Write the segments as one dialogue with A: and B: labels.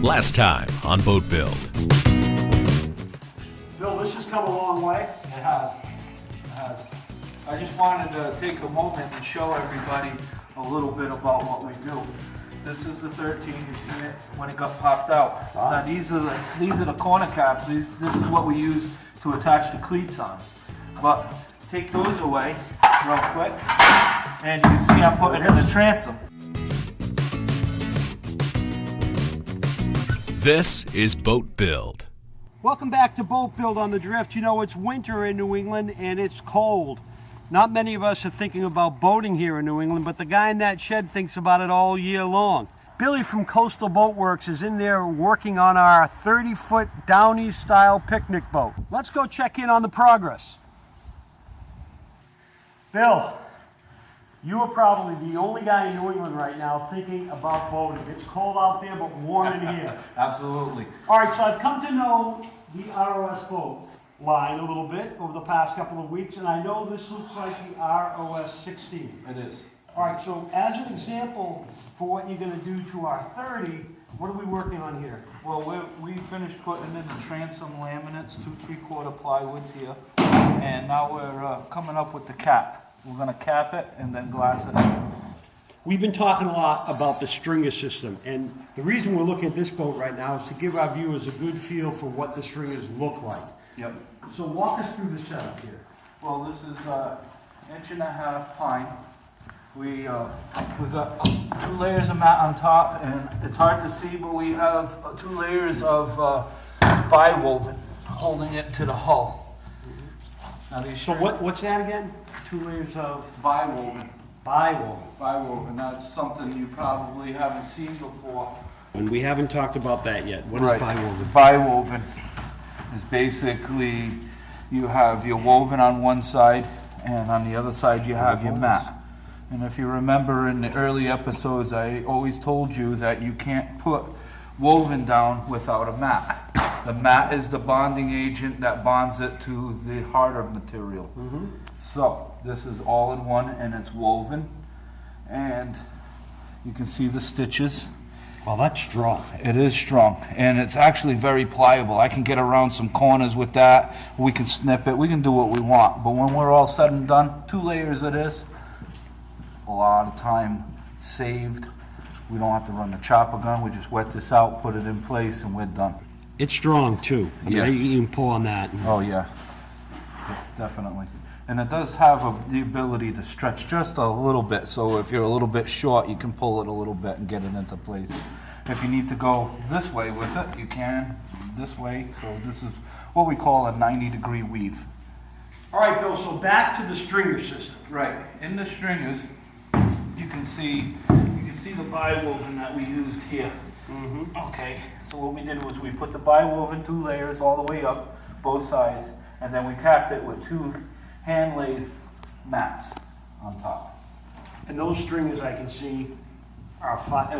A: Last time on Boat Build.
B: Bill, this has come a long way.
C: It has. It has. I just wanted to take a moment and show everybody a little bit about what we do. This is the 13. You seen it when it got popped out. Now these are the corner caps. This is what we use to attach the cleats on. But take those away real quick, and you can see I'm putting in the transom.
A: This is Boat Build.
B: Welcome back to Boat Build on the Drift. You know, it's winter in New England and it's cold. Not many of us are thinking about boating here in New England, but the guy in that shed thinks about it all year long. Billy from Coastal Boat Works is in there working on our 30-foot Downey style picnic boat. Let's go check in on the progress. Bill, you are probably the only guy in New England right now thinking about boating. It's cold out there, but warm in here.
C: Absolutely.
B: All right, so I've come to know the ROS boat line a little bit over the past couple of weeks, and I know this looks like the ROS 16.
C: It is.
B: All right, so as an example for what you're going to do to our 30, what are we working on here?
C: Well, we finished putting in the transom laminates, 2 3/4 plywoods here, and now we're coming up with the cap. We're going to cap it and then glass it in.
B: We've been talking a lot about the stringer system, and the reason we're looking at this boat right now is to give our viewers a good feel for what the stringers look like.
C: Yep.
B: So walk us through the setup here.
C: Well, this is 1.5 inch pine. We've got 2 layers of mat on top, and it's hard to see, but we have 2 layers of biwoven holding it to the hull. Now these
B: So what's that again? 2 layers of
C: biwoven.
B: biwoven.
C: Biwoven. That's something you probably haven't seen before.
B: And we haven't talked about that yet. What is
C: Right.
B: biwoven?
C: Biwoven is basically you have your woven on one side, and on the other side you have your mat. And if you remember in the early episodes, I always told you that you can't put woven down without a mat. The mat is the bonding agent that bonds it to the harder material. So this is all in one, and it's woven, and you can see the stitches.
B: Well, that's strong.
C: It is strong, and it's actually very pliable. I can get around some corners with that. We can snip it. We can do what we want. But when we're all said and done, 2 layers of this, a lot of time saved. We don't have to run the chopper gun. We just wet this out, put it in place, and we're done.
B: It's strong too. I mean,
C: Yeah.
B: you can pull on that.
C: Oh yeah, definitely. And it does have the ability to stretch just a little bit. So if you're a little bit short, you can pull it a little bit and get it into place. If you need to go this way with it, you can. This way. So this is what we call a 90-degree weave.
B: All right, Bill, so back to the stringer system.
C: Right. In the stringers, you can see the biwoven that we used here. Okay. So what we did was we put the biwoven 2 layers all the way up, both sides, and then we capped it with 2 hand-laid mats on top.
B: And those stringers I can see are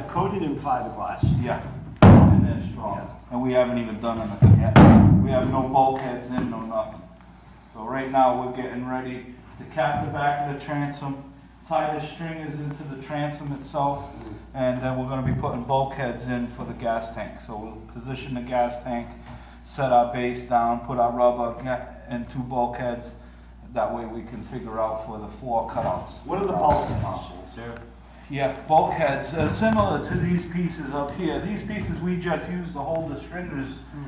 B: coated in fiberglass.
C: Yeah. And they're strong. Yeah. And we haven't even done anything yet. We have no bulkheads in, no nothing. So right now we're getting ready to cap the back of the transom, tie the stringers into the transom itself, and then we're going to be putting bulkheads in for the gas tank. So we'll position the gas tank, set our base down, put our rubber and 2 bulkheads. That way we can figure out for the floor cutouts.
B: What are the bulkheads?
C: Yeah, bulkheads, similar to these pieces up here. These pieces we just use to hold the stringers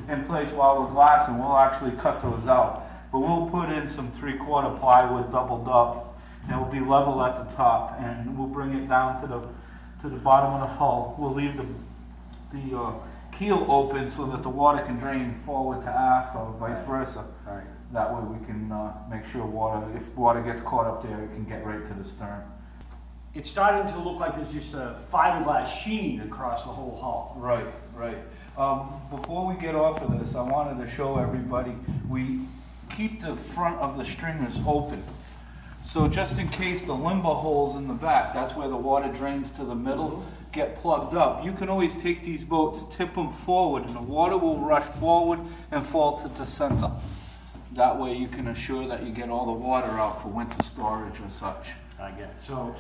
C: in place while we're glassing. We'll actually cut those out. But we'll put in some 3/4 plywood doubled up, and it will be level at the top, and we'll bring it down to the bottom of the hull. We'll leave the keel open so that the water can drain forward to aft or vice versa.
B: Right.
C: That way we can make sure if water gets caught up there, it can get right to the stern.
B: It's starting to look like there's just a fiberglass sheen across the whole hull.
C: Right, right. Before we get off of this, I wanted to show everybody, we keep the front of the stringers open. So just in case the limber holes in the back, that's where the water drains to the middle, get plugged up. You can always take these boats, tip them forward, and the water will rush forward and fall to the center. That way you can assure that you get all the water out for winter storage or such.
B: I guess. So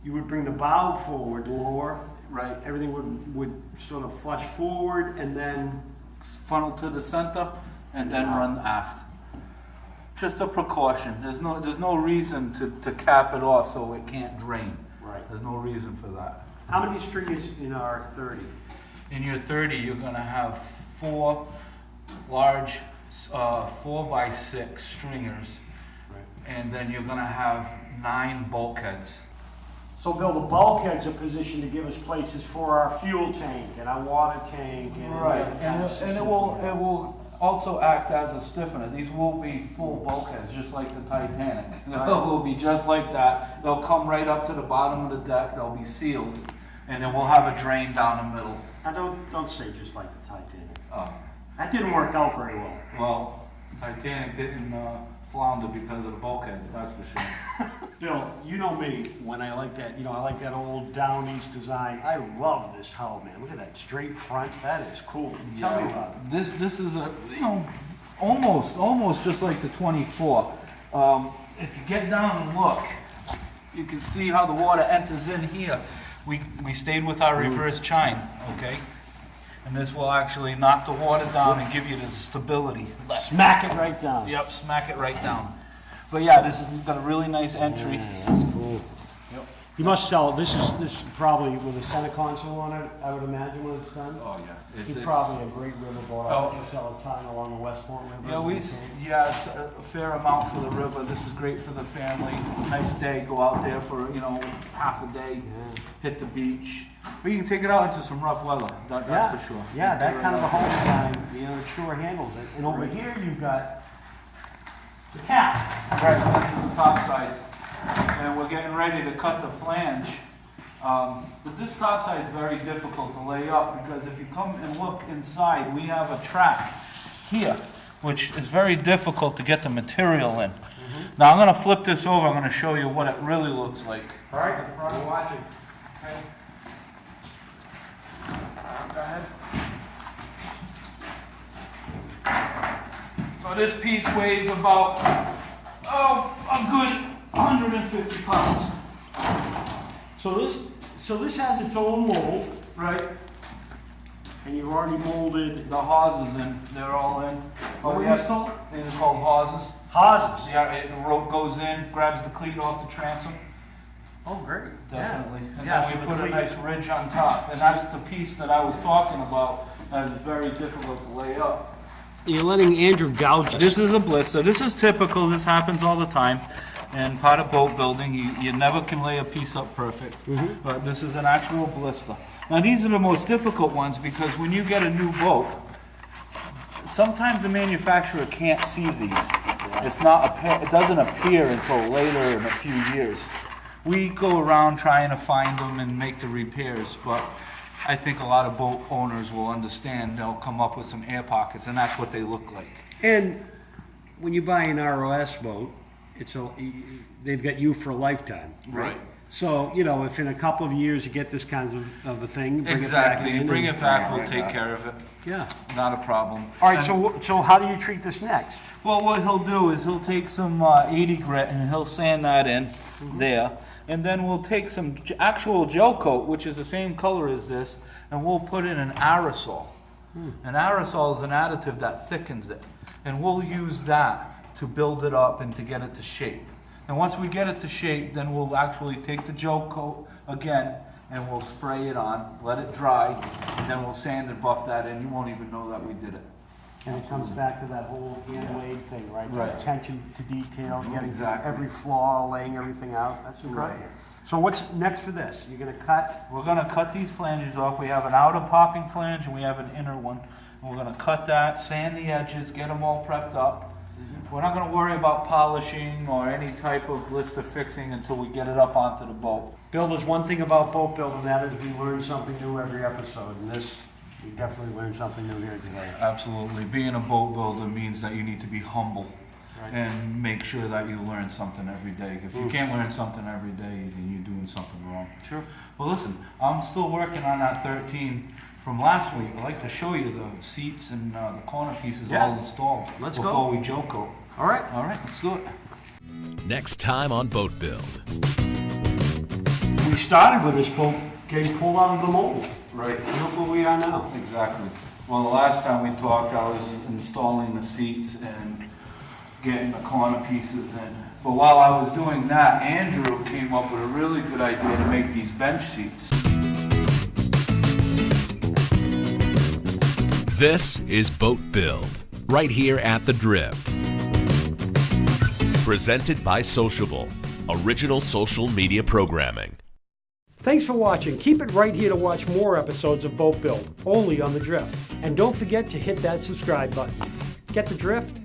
B: you would bring the bow forward, lower,
C: Right.
B: Everything would sort of flush forward and then,
C: Funnel to the center and then run aft. Just a precaution. There's no reason to cap it off so it can't drain.
B: right.
C: There's no reason for that.
B: How many stringers in our 30?
C: In your 30, you're gonna have 4 large 4x6 stringers,
B: Right.
C: and then you're gonna have 9 bulkheads.
B: So Bill, the bulkheads are positioned to give us places for our fuel tank and our water tank and
C: Right,
B: any other kind of
C: and it
B: system.
C: will also act as a stiffener. These will be full bulkheads, just like the Titanic. It will be just like that. They'll come right up to the bottom of the deck. They'll be sealed, and then we'll have a drain down the middle.
B: Now don't say just like the Titanic.
C: Oh.
B: That didn't work out very well.
C: Well, Titanic didn't flounder because of the bulkheads, that's for sure.
B: Bill, you know me, when I like that, I like that old down east design. I love this hull, man. Look at that straight front. That is cool. Tell me about it.
C: This is a, almost just like the 24. If you get down and look, you can see how the water enters in here. We stayed with our reverse chine, okay? And this will actually knock the water down and give you the stability.
B: Smack it right down.
C: Yep, smack it right down. But yeah, this has got a really nice entry.
B: Yeah, that's cool.
C: Yep.
B: You must sell, this is probably with a center console on it, I would imagine, when it's done.
C: Oh yeah.
B: It's probably a great riverboat. I like to sell a ton along the West Point River.
C: Yeah, it's a fair amount for the river. This is great for the family. Nice day, go out there for, half a day, hit the beach. But you can take it out into some rough weather, that's for sure.
B: Yeah, that kind of a home design, it sure handles it. And over here you've got the cap.
C: Right, so this is the top sides. And we're getting ready to cut the flange. But this top side is very difficult to lay up because if you come and look inside, we have a track here, which is very difficult to get the material in. Now I'm going to flip this over, I'm going to show you what it really looks like.
B: All right, the front, watching.
C: Okay. Go ahead. So this piece weighs about, a good 150 pounds.
B: So this has its own mold,
C: Right?
B: and you've already molded
C: The hawsers in, they're all in.
B: What
C: we
B: are these
C: have-
B: called?
C: These are called hawsers.
B: hawsers.
C: Yeah, the rope goes in, grabs the cleat off the transom.
B: Oh, great.
C: Definitely. And
B: Yeah,
C: then
B: so
C: we
B: the
C: put a
B: cleat-
C: nice ridge on top. And that's the piece that I was talking about that is very difficult to lay up.
B: You're letting Andrew gouge us.
C: This is a blister. This is typical. This happens all the time. And part of boat building, you never can lay a piece up perfect. But this is an actual blister. Now these are the most difficult ones because when you get a new boat, sometimes the manufacturer can't see these. It doesn't appear until later in a few years. We go around trying to find them and make the repairs, but I think a lot of boat owners will understand. They'll come up with some air pockets, and that's what they look like.
B: And when you buy an ROS boat, they've got you for a lifetime.
C: Right.
B: So, if in a couple of years you get this kind of a thing, bring
C: Exactly.
B: it back in.
C: Bring
B: and-
C: it back, we'll take care of it.
B: Yeah.
C: Not a problem.
B: All right, so how do you treat this next?
C: Well, what he'll do is he'll take some 80 grit and he'll sand that in there. And then we'll take some actual gel coat, which is the same color as this, and we'll put in an aerosol. An aerosol is an additive that thickens it. And we'll use that to build it up and to get it to shape. And once we get it to shape, then we'll actually take the gel coat again and we'll spray it on, let it dry, and then we'll sand and buff that in. You won't even know that we did it.
B: And it comes back to that whole hand-laid thing, right?
C: Right.
B: Attention to detail, getting
C: Exactly.
B: every flaw, laying everything out. That's incredible. So what's next for this? You're gonna cut?
C: We're gonna cut these flanges off. We have an outer popping flange and we have an inner one. And we're gonna cut that, sand the edges, get them all prepped up. We're not gonna worry about polishing or any type of blister fixing until we get it up onto the boat.
B: Bill, there's one thing about boat building, that is we learn something new every episode. And this, we definitely learned something new here today.
C: Absolutely. Being a boat builder means that you need to be humble
B: Right.
C: and make sure that you learn something every day. If you can't learn something every day, then you're doing something wrong.
B: Sure.
C: Well, listen, I'm still working on that 13 from last week. I'd like to show you the seats and the corner pieces
B: Yeah.
C: all installed
B: Let's go.
C: before we gel coat.
B: All right.
C: All right, let's do it.
A: Next time on Boat Build.
B: We started with this boat getting pulled out of the mold.
C: Right.
B: Look where we are now.
C: Exactly. Well, the last time we talked, I was installing the seats and getting the corner pieces in. But while I was doing that, Andrew came up with a really good idea to make these bench seats.
A: This is Boat Build, right here at The Drift. Presented by Sociable, original social media programming.
B: Thanks for watching. Keep it right here to watch more episodes of Boat Build, only on The Drift. And don't forget to hit that subscribe button. Get the drift?